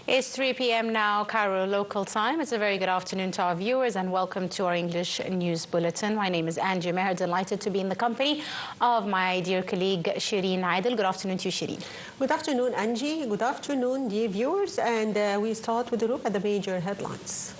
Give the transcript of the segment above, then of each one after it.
It's 3 p.m. now, Cairo local time. It's a very good afternoon to our viewers and welcome to our English News Bulletin. My name is Angie Meher, delighted to be in the company of my dear colleague Shireen Aidel. Good afternoon to you, Shireen. Good afternoon, Angie. Good afternoon, dear viewers. And we start with a look at the major headlines.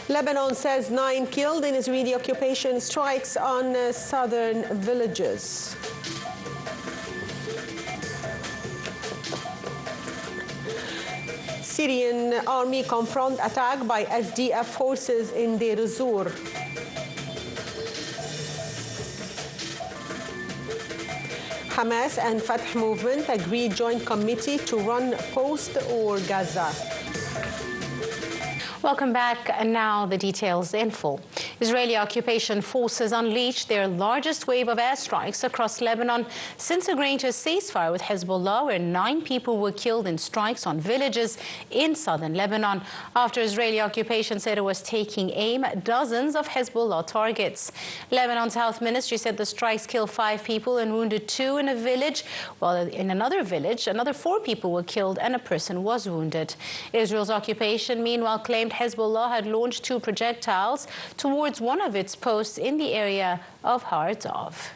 Lebanon says 9 killed in Israeli occupation strikes on southern villages. Syrian army confront attack by SDF forces in Deir ez-Zor. Hamas and Fatah movement agreed joint committee to run post-war Gaza. Welcome back, and now the details in full. Israeli occupation forces unleashed their largest wave of airstrikes across Lebanon since agreeing to a ceasefire with Hezbollah, where 9 people were killed in strikes on villages in southern Lebanon after Israeli occupation said it was taking aim at dozens of Hezbollah targets. Lebanon's health ministry said the strikes killed 5 people and wounded 2 in a village, while in another village, another 4 people were killed and a person was wounded. Israel's occupation, meanwhile, claimed Hezbollah had launched 2 projectiles towards one of its posts in the area of Har Dov.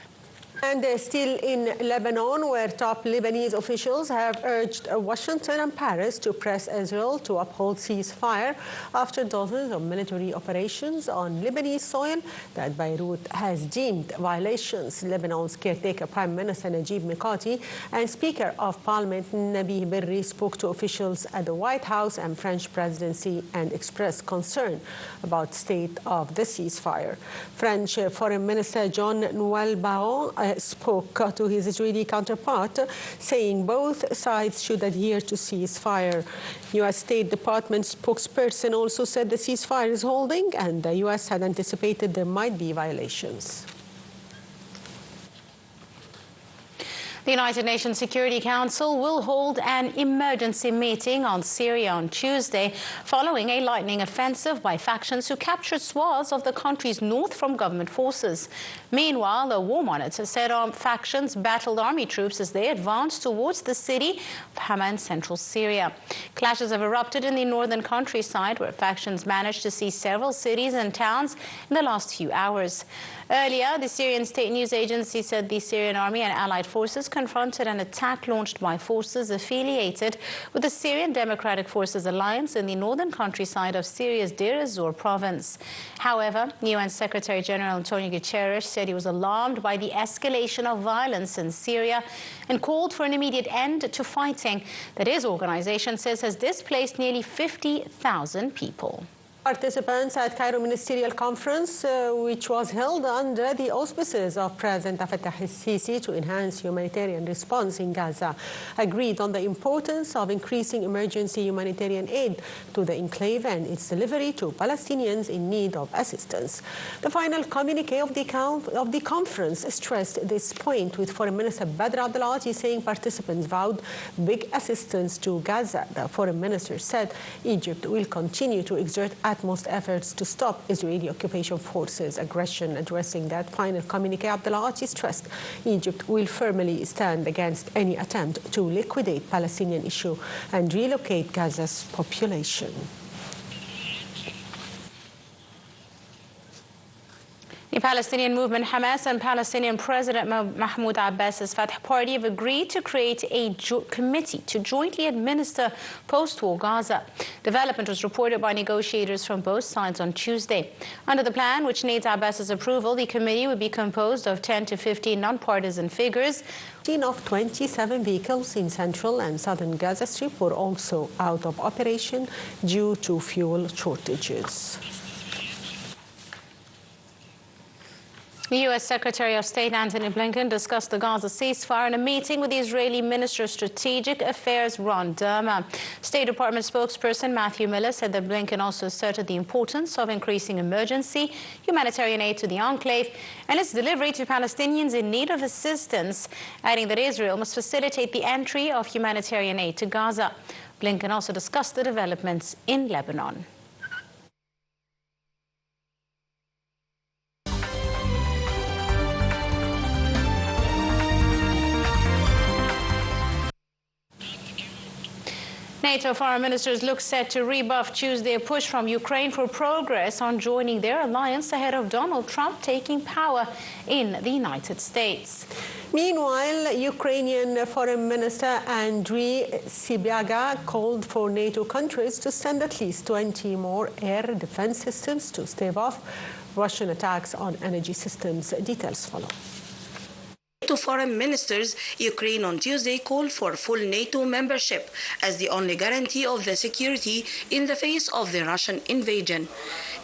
And still in Lebanon, where top Lebanese officials have urged Washington and Paris to press Israel to uphold ceasefire after dozens of military operations on Lebanese soil that Beirut has deemed violations. Lebanon's caretaker Prime Minister Najib Mikati and Speaker of Parliament Nabih Berri spoke to officials at the White House and French presidency and expressed concern about the state of the ceasefire. French Foreign Minister Jean-Noël Barrot spoke to his Israeli counterpart, saying both sides should adhere to ceasefire. U.S. State Department spokesperson also said the ceasefire is holding, and the U.S. had anticipated there might be violations. The United Nations Security Council will hold an emergency meeting on Syria on Tuesday following a lightning offensive by factions who captured swaths of the country's north from government forces. Meanwhile, a war monitor said armed factions battled army troops as they advanced towards the city of Hama in central Syria. Clashes have erupted in the northern countryside, where factions managed to seize several cities and towns in the last few hours. Earlier, the Syrian state news agency said the Syrian army and allied forces confronted an attack launched by forces affiliated with the Syrian Democratic Forces Alliance in the northern countryside of Syria's Deir ez-Zor province. However, UN Secretary General Antonio Guterres said he was alarmed by the escalation of violence in Syria and called for an immediate end to fighting that his organization says has displaced nearly 50,000 people. Participants at Cairo Ministerial Conference, which was held under the auspices of President Fattah el-Sisi to enhance humanitarian response in Gaza, agreed on the importance of increasing emergency humanitarian aid to the enclave and its delivery to Palestinians in need of assistance. The final communique of the conference stressed this point, with Foreign Minister Badr Abdulati saying participants vowed big assistance to Gaza. The Foreign Minister said Egypt will continue to exert utmost efforts to stop Israeli occupation forces' aggression. Addressing that final communique, Abdulati stressed Egypt will firmly stand against any attempt to liquidate Palestinian issue and relocate Gaza's population. The Palestinian movement Hamas and Palestinian President Mahmoud Abbas's Fatah party have agreed to create a committee to jointly administer post-war Gaza. Development was reported by negotiators from both sides on Tuesday. Under the plan, which needs Abbas's approval, the committee would be composed of 10 to 15 non-partisan figures. 15 of 27 vehicles in central and southern Gaza Strip were also out of operation due to fuel shortages. The U.S. Secretary of State Antony Blinken discussed the Gaza ceasefire in a meeting with the Israeli Minister of Strategic Affairs Ron Dermer. State Department spokesperson Matthew Miller said that Blinken also asserted the importance of increasing emergency humanitarian aid to the enclave and its delivery to Palestinians in need of assistance, adding that Israel must facilitate the entry of humanitarian aid to Gaza. Blinken also discussed the developments in Lebanon. NATO foreign ministers look set to rebuff Tuesday a push from Ukraine for progress on joining their alliance ahead of Donald Trump taking power in the United States. Meanwhile, Ukrainian Foreign Minister Andriy Sybiga called for NATO countries to send at least 20 more air defense systems to stave off Russian attacks on energy systems. Details follow. To foreign ministers, Ukraine on Tuesday called for full NATO membership as the only guarantee of the security in the face of the Russian invasion.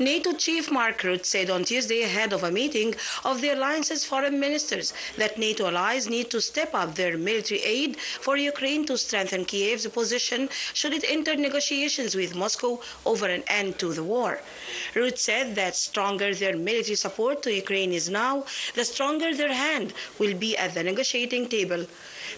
NATO chief Mark Rutte said on Tuesday ahead of a meeting of the alliance's foreign ministers that NATO allies need to step up their military aid for Ukraine to strengthen Kiev's position should it enter negotiations with Moscow over an end to the war. Rutte said that stronger their military support to Ukraine is now, the stronger their hand will be at the negotiating table.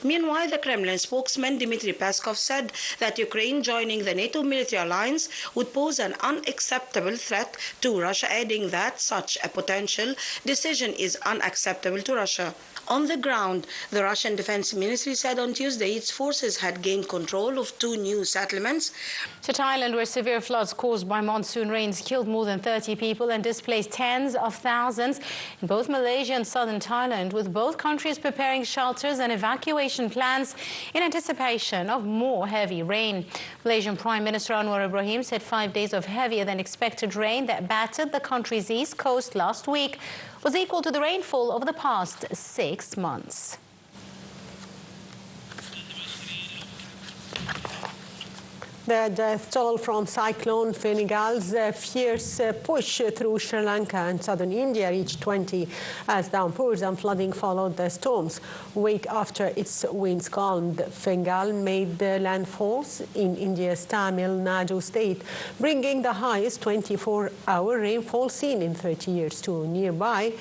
Meanwhile, the Kremlin spokesman Dmitry Peskov said that Ukraine joining the NATO military alliance would pose an unacceptable threat to Russia, adding that such a potential decision is unacceptable to Russia. On the ground, the Russian Defense Ministry said on Tuesday its forces had gained control of 2 new settlements. To Thailand, where severe floods caused by monsoon rains killed more than 30 people and displaced tens of thousands in both Malaysia and southern Thailand, with both countries preparing shelters and evacuation plans in anticipation of more heavy rain. Malaysian Prime Minister Anwar Ibrahim said 5 days of heavier than expected rain that battered the country's east coast last week was equal to the rainfall over the past 6 months. The death toll from Cyclone Fenigal's fierce push through Sri Lanka and southern India reached 20 as downpours and flooding followed the storms. A week after its winds calmed, Fenigal made landfalls in India's Tamil Nadu state, bringing the highest 24-hour rainfall seen in 30 years to nearby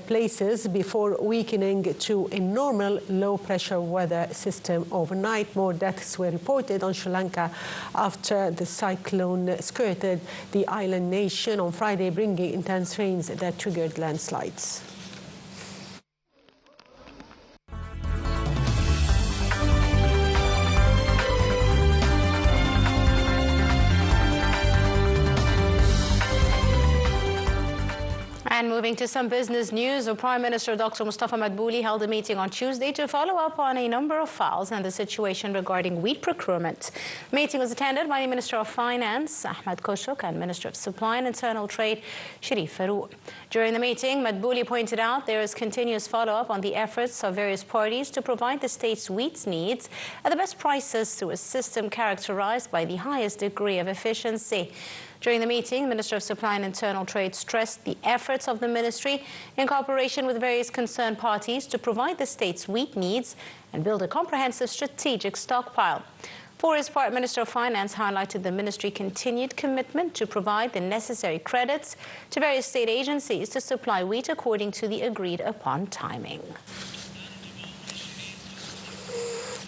places before weakening to a normal low-pressure weather system overnight. More deaths were reported on Sri Lanka after the cyclone skirted the island nation on Friday, bringing intense rains that triggered landslides. And moving to some business news, the Prime Minister Dr. Mustafa Madbouli held a meeting on Tuesday to follow up on a number of files and the situation regarding wheat procurement. The meeting was attended by the Minister of Finance, Ahmed Koshuk, and Minister of Supply and Internal Trade, Sharif Farouk. During the meeting, Madbouli pointed out there is continuous follow-up on the efforts of various parties to provide the state's wheat needs at the best prices through a system characterized by the highest degree of efficiency. During the meeting, the Minister of Supply and Internal Trade stressed the efforts of the ministry in cooperation with various concerned parties to provide the state's wheat needs and build a comprehensive strategic stockpile. For his part, Minister of Finance highlighted the ministry's continued commitment to provide the necessary credits to various state agencies to supply wheat according to the agreed-upon timing.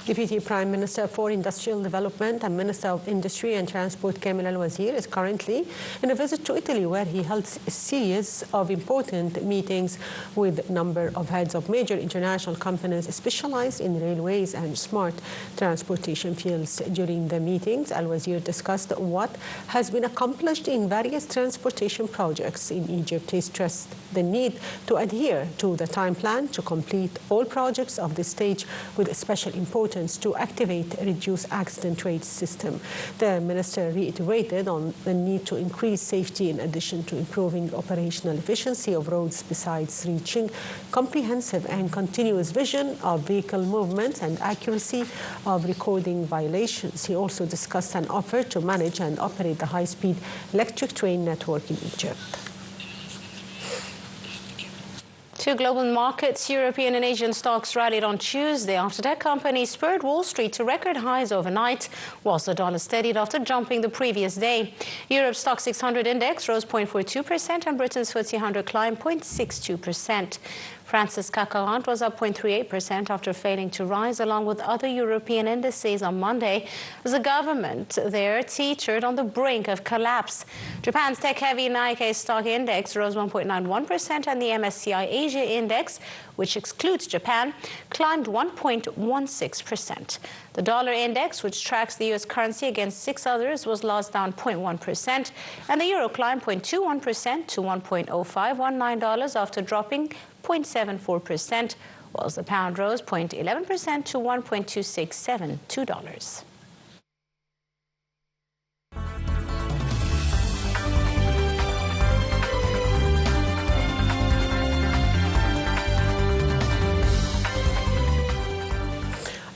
Deputy Prime Minister for Industrial Development and Minister of Industry and Transport Kamil Al-Wazir is currently in a visit to Italy, where he held a series of important meetings with a number of heads of major international companies specialized in railways and smart transportation fields. During the meetings, Al-Wazir discussed what has been accomplished in various transportation projects in Egypt. He stressed the need to adhere to the time plan to complete all projects of this stage, with special importance to activate a reduced accident rate system. The minister reiterated on the need to increase safety in addition to improving operational efficiency of roads, besides reaching comprehensive and continuous vision of vehicle movements and accuracy of recording violations. He also discussed an offer to manage and operate the high-speed electric train network in Egypt. To global markets, European and Asian stocks rallied on Tuesday after tech companies spurred Wall Street to record highs overnight, whilst the dollar steadied after jumping the previous day. Europe's Stock 600 index rose 0.42% and Britain's FTSE 100 climbed 0.62%. France's CAC 40 was up 0.38% after failing to rise along with other European indices on Monday as the government there teetered on the brink of collapse. Japan's tech-heavy Nikkei stock index rose 1.91% and the MSCI Asia index, which excludes Japan, climbed 1.16%. The dollar index, which tracks the U.S. currency against 6 others, was lost down 0.1%, and the euro climbed 0.21% to $1.0519 after dropping 0.74%, whilst the pound rose 0.11% to $1.2672.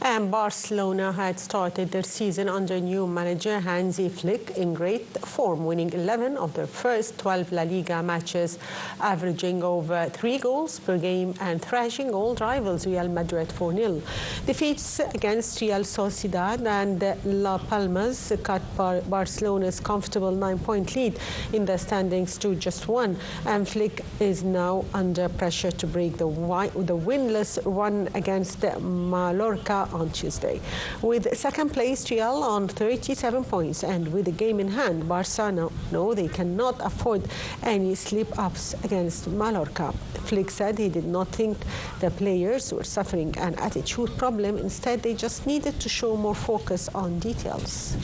And Barcelona had started their season under new manager Hansi Flick in great form, winning 11 of their first 12 La Liga matches, averaging over 3 goals per game and thrashing old rivals Real Madrid 4-0. Defeats against Real Sociedad and La Palmas cut Barcelona's comfortable 9-point lead in the standings to just 1, and Flick is now under pressure to break the winless run against Mallorca on Tuesday. With second place Real on 37 points and with the game in hand, Barca know they cannot afford any slip-ups against Mallorca. Flick said he did not think the players were suffering an attitude problem. Instead, they just needed to show more focus on details.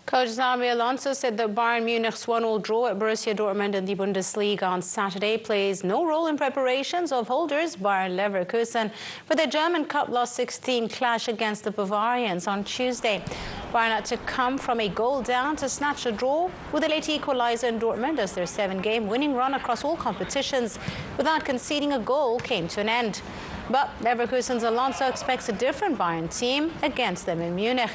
Coach Xabi Alonso said that Bayern Munich's 1-1 draw at Borussia Dortmund in the Bundesliga on Saturday plays no role in preparations of holders Bayern Leverkusen for their German Cup Last 16 clash against the Bavarians on Tuesday. Bayern had to come from a goal down to snatch a draw with a late equaliser in Dortmund as their 7-game winning run across all competitions without conceding a goal came to an end. But Leverkusen's Alonso expects a different Bayern team against them in Munich.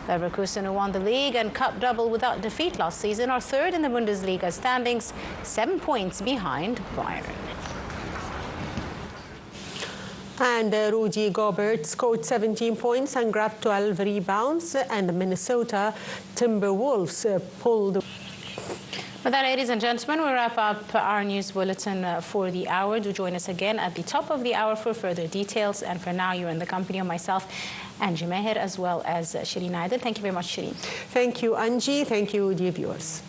Leverkusen, who won the league and cup double without defeat last season, are third in the Bundesliga standings, 7 points behind Bayern. And Rudy Gobert scored 17 points and grabbed 12 rebounds, and the Minnesota Timberwolves pulled. With that, ladies and gentlemen, we wrap up our news bulletin for the hour. Do join us again at the top of the hour for further details. And for now, you're in the company of myself, Angie Meher, as well as Shireen Aidel. Thank you very much, Shireen. Thank you, Angie. Thank you, dear viewers.